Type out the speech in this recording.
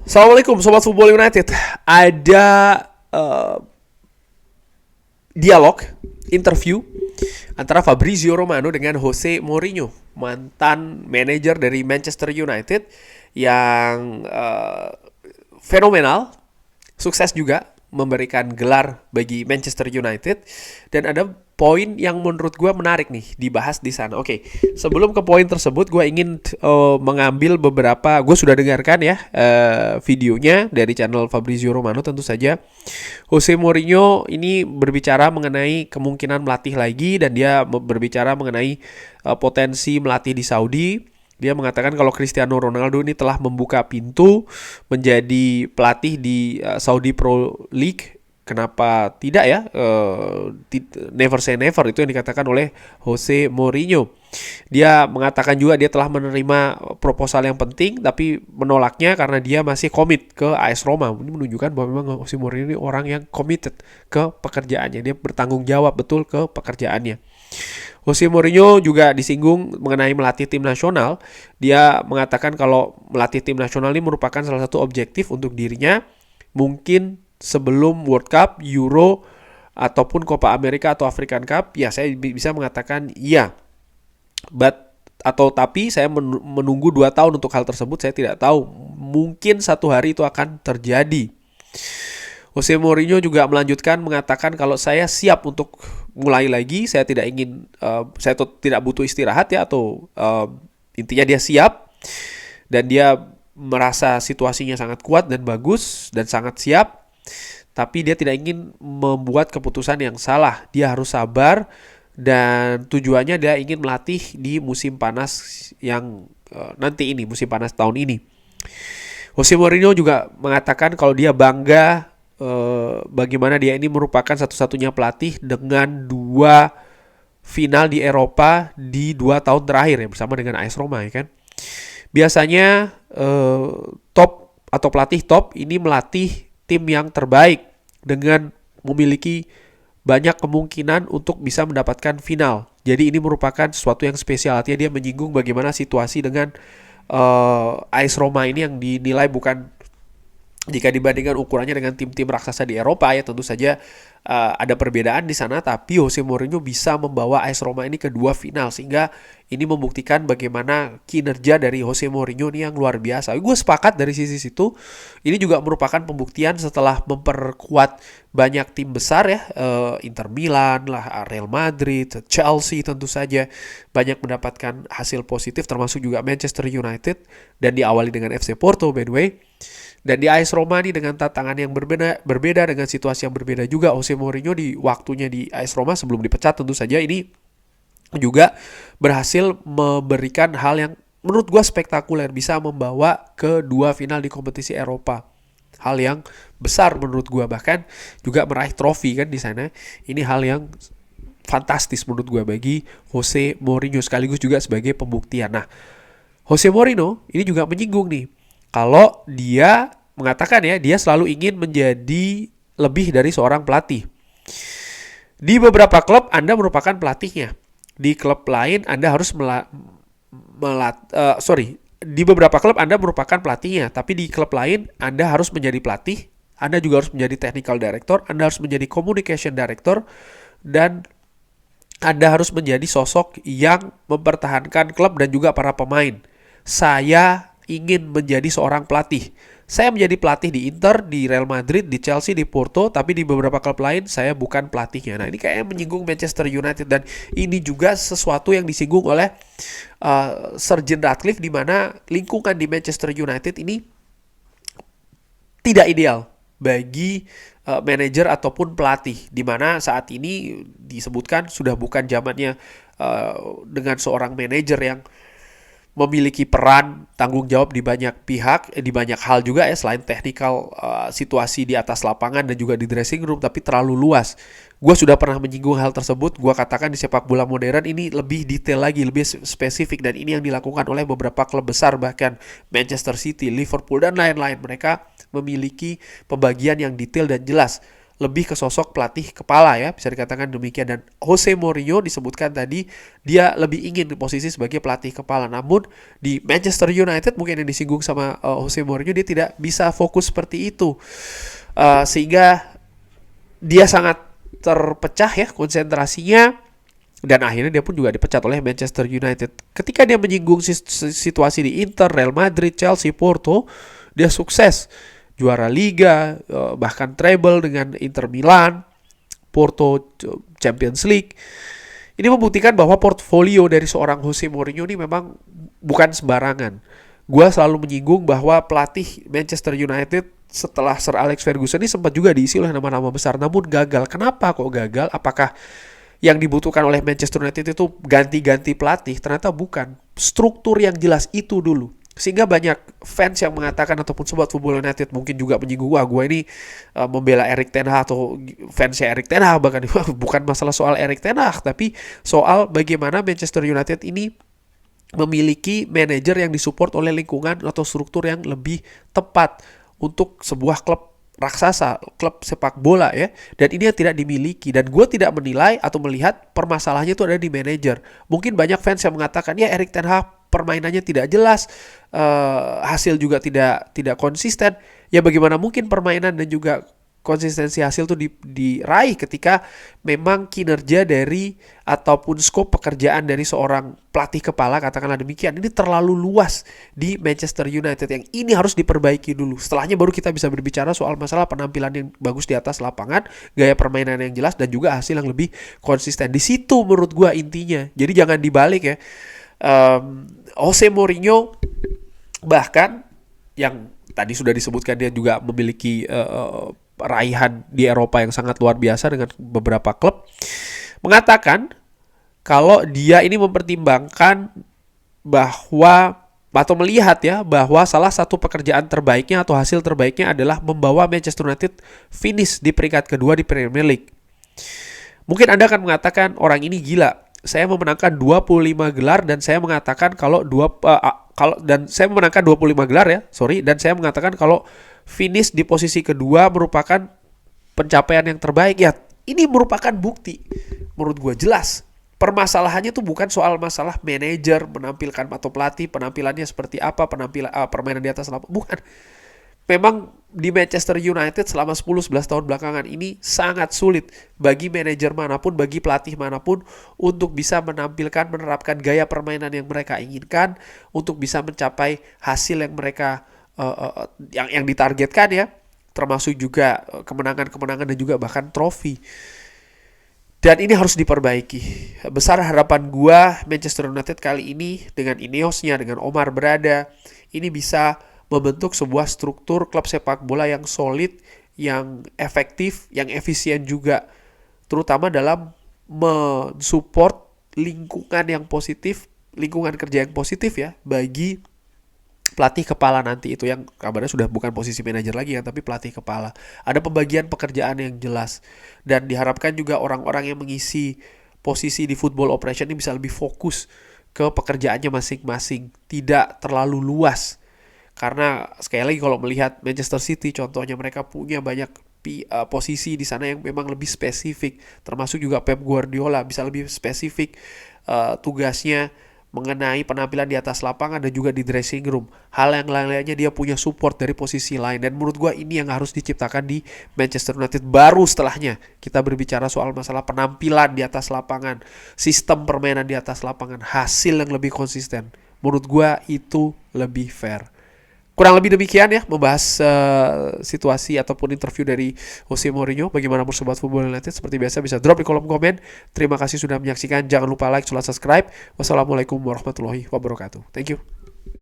Assalamualaikum Sobat Football United. Ada uh, dialog, interview antara Fabrizio Romano dengan Jose Mourinho, mantan manajer dari Manchester United yang fenomenal, sukses juga memberikan gelar bagi Manchester United. Dan ada poin yang menurut gue menarik nih dibahas di sana. Oke, sebelum ke poin tersebut, gue ingin mengambil beberapa. Gue sudah dengarkan ya videonya dari channel Fabrizio Romano. Tentu saja Jose Mourinho ini berbicara mengenai kemungkinan melatih lagi, dan dia berbicara mengenai potensi melatih di Saudi. Dia mengatakan kalau Cristiano Ronaldo ini telah membuka pintu menjadi pelatih di Saudi Pro League. Kenapa tidak ya? Never say never, itu yang dikatakan oleh Jose Mourinho. Dia mengatakan juga dia telah menerima proposal yang penting, tapi menolaknya karena dia masih komit ke AS Roma. Ini menunjukkan bahwa memang Jose Mourinho ini orang yang committed ke pekerjaannya. Dia bertanggung jawab betul ke pekerjaannya. Jose Mourinho juga disinggung mengenai melatih tim nasional. Dia mengatakan kalau melatih tim nasional ini merupakan salah satu objektif untuk dirinya. Mungkin sebelum World Cup, Euro, ataupun Copa America atau African Cup, ya saya bisa mengatakan iya. Tapi saya menunggu 2 tahun untuk hal tersebut, saya tidak tahu. Mungkin satu hari itu akan terjadi. Jose Mourinho juga melanjutkan mengatakan kalau saya siap untuk mulai lagi, saya tidak tidak butuh istirahat ya, atau intinya dia siap dan dia merasa situasinya sangat kuat dan bagus dan sangat siap. Tapi dia tidak ingin membuat keputusan yang salah. Dia harus sabar dan tujuannya dia ingin melatih di musim panas yang nanti ini, musim panas tahun ini. Jose Mourinho juga mengatakan kalau dia bangga bagaimana dia ini merupakan satu-satunya pelatih dengan 2 final di Eropa di 2 tahun terakhir ya, bersama dengan AS Roma ya kan. Biasanya top atau pelatih top ini melatih tim yang terbaik dengan memiliki banyak kemungkinan untuk bisa mendapatkan final. Jadi ini merupakan sesuatu yang spesial. Artinya dia menyinggung bagaimana situasi dengan AS Roma ini yang dinilai bukan, jika dibandingkan ukurannya dengan tim-tim raksasa di Eropa ya, tentu saja ada perbedaan di sana, tapi Jose Mourinho bisa membawa AS Roma ini ke 2 final, sehingga ini membuktikan bagaimana kinerja dari Jose Mourinho ini yang luar biasa. Gue sepakat dari sisi situ. Ini juga merupakan pembuktian setelah memperkuat banyak tim besar ya, Inter Milan lah, Real Madrid, Chelsea tentu saja banyak mendapatkan hasil positif, termasuk juga Manchester United, dan diawali dengan FC Porto by the way. Dan di AS Roma nih dengan tantangan yang berbeda dengan situasi yang berbeda juga. Jose Mourinho di waktunya di AS Roma sebelum dipecat tentu saja ini juga berhasil memberikan hal yang menurut gue spektakuler, bisa membawa ke 2 final di kompetisi Eropa. Hal yang besar menurut gue, bahkan juga meraih trofi kan di sana. Ini hal yang fantastis menurut gue bagi Jose Mourinho, sekaligus juga sebagai pembuktian. Nah, Jose Mourinho ini juga menyinggung nih kalau dia mengatakan ya, dia selalu ingin menjadi lebih dari seorang pelatih. Di beberapa klub Anda merupakan pelatihnya. Di klub lain Anda harus di beberapa klub Anda merupakan pelatihnya, tapi di klub lain Anda harus menjadi pelatih. Anda juga harus menjadi technical director, Anda harus menjadi communication director, dan Anda harus menjadi sosok yang mempertahankan klub dan juga para pemain. Saya ingin menjadi seorang pelatih. Saya menjadi pelatih di Inter, di Real Madrid, di Chelsea, di Porto, tapi di beberapa klub lain saya bukan pelatihnya. Nah, ini kayaknya menyinggung Manchester United, dan ini juga sesuatu yang disinggung oleh Sir Jim Ratcliffe, di mana lingkungan di Manchester United ini tidak ideal bagi manajer ataupun pelatih, di mana saat ini disebutkan sudah bukan zamannya dengan seorang manajer yang memiliki peran tanggung jawab di banyak pihak, di banyak hal juga ya, selain technical situasi di atas lapangan dan juga di dressing room, tapi terlalu luas. Gue sudah pernah menyinggung hal tersebut. Gue katakan di sepak bola modern ini lebih detail lagi, lebih spesifik, dan ini yang dilakukan oleh beberapa klub besar, bahkan Manchester City, Liverpool, dan lain-lain. Mereka memiliki pembagian yang detail dan jelas. lebih ke sosok pelatih kepala ya, bisa dikatakan demikian. Dan Jose Mourinho disebutkan tadi dia lebih ingin di posisi sebagai pelatih kepala. Namun di Manchester United mungkin yang disinggung sama Jose Mourinho, dia tidak bisa fokus seperti itu. Sehingga dia sangat terpecah ya konsentrasinya, dan akhirnya dia pun juga dipecat oleh Manchester United. Ketika dia menyinggung situasi di Inter, Real Madrid, Chelsea, Porto, dia sukses juara Liga, bahkan treble dengan Inter Milan, Porto Champions League. Ini membuktikan bahwa portfolio dari seorang Jose Mourinho ini memang bukan sembarangan. Gua selalu menyinggung bahwa pelatih Manchester United setelah Sir Alex Ferguson ini sempat juga diisi oleh nama-nama besar, namun gagal. Kenapa kok gagal? Apakah yang dibutuhkan oleh Manchester United itu ganti-ganti pelatih? Ternyata bukan. Struktur yang jelas itu dulu. Sehingga banyak fans yang mengatakan ataupun sobat Football United mungkin juga menyinggung, wah gue ini membela Erik ten Hag atau fansnya Erik ten Hag, bahkan bukan masalah soal Erik ten Hag, tapi soal bagaimana Manchester United ini memiliki manajer yang disupport oleh lingkungan atau struktur yang lebih tepat untuk sebuah klub raksasa, klub sepak bola ya. Dan ini yang tidak dimiliki, dan gue tidak menilai atau melihat permasalahannya itu ada di manajer. Mungkin banyak fans yang mengatakan ya Erik ten Hag permainannya tidak jelas, hasil juga tidak konsisten. Ya bagaimana mungkin permainan dan juga konsistensi hasil itu diraih ketika memang kinerja dari ataupun skop pekerjaan dari seorang pelatih kepala, katakanlah demikian, ini terlalu luas di Manchester United, yang ini harus diperbaiki dulu. Setelahnya baru kita bisa berbicara soal masalah penampilan yang bagus di atas lapangan, gaya permainan yang jelas, dan juga hasil yang lebih konsisten. Di situ menurut gua intinya. Jadi jangan dibalik ya. Jose Mourinho bahkan yang tadi sudah disebutkan, dia juga memiliki raihan di Eropa yang sangat luar biasa dengan beberapa klub, mengatakan kalau dia ini mempertimbangkan bahwa atau melihat ya bahwa salah satu pekerjaan terbaiknya atau hasil terbaiknya adalah membawa Manchester United finish di peringkat kedua di Premier League. Mungkin Anda akan mengatakan orang ini gila. Saya memenangkan 25 gelar dan saya mengatakan kalau saya memenangkan 25 gelar ya, dan saya mengatakan kalau finish di posisi kedua merupakan pencapaian yang terbaik. Ya, ini merupakan bukti menurut gue jelas. Permasalahannya tuh bukan soal masalah manajer menampilkan atau pelatih penampilannya seperti apa, permainan di atas lapangan, bukan. Memang di Manchester United selama 10-11 tahun belakangan ini sangat sulit bagi manajer manapun, bagi pelatih manapun untuk bisa menerapkan gaya permainan yang mereka inginkan, untuk bisa mencapai hasil yang mereka yang ditargetkan ya, termasuk juga kemenangan-kemenangan dan juga bahkan trofi. Dan ini harus diperbaiki. Besar harapan gua Manchester United kali ini dengan Ineosnya, dengan Omar Berada, ini bisa membentuk sebuah struktur klub sepak bola yang solid, yang efektif, yang efisien juga, terutama dalam mensupport lingkungan yang positif, lingkungan kerja yang positif ya bagi pelatih kepala nanti itu, yang kabarnya sudah bukan posisi manajer lagi kan, tapi pelatih kepala. Ada pembagian pekerjaan yang jelas, dan diharapkan juga orang-orang yang mengisi posisi di football operation ini bisa lebih fokus ke pekerjaannya masing-masing, tidak terlalu luas. Karena sekali lagi kalau melihat Manchester City contohnya, mereka punya banyak posisi di sana yang memang lebih spesifik, termasuk juga Pep Guardiola bisa lebih spesifik tugasnya mengenai penampilan di atas lapangan dan juga di dressing room. Hal yang lain-lainnya dia punya support dari posisi lain, dan menurut gue ini yang harus diciptakan di Manchester United. Baru setelahnya kita berbicara soal masalah penampilan di atas lapangan, sistem permainan di atas lapangan, hasil yang lebih konsisten. Menurut gue itu lebih fair. Kurang lebih demikian ya membahas situasi ataupun interview dari Jose Mourinho. Bagaimana menurut Sobat Football United? Seperti biasa bisa drop di kolom komen. Terima kasih sudah menyaksikan. Jangan lupa like, subscribe. Wassalamualaikum warahmatullahi wabarakatuh. Thank you.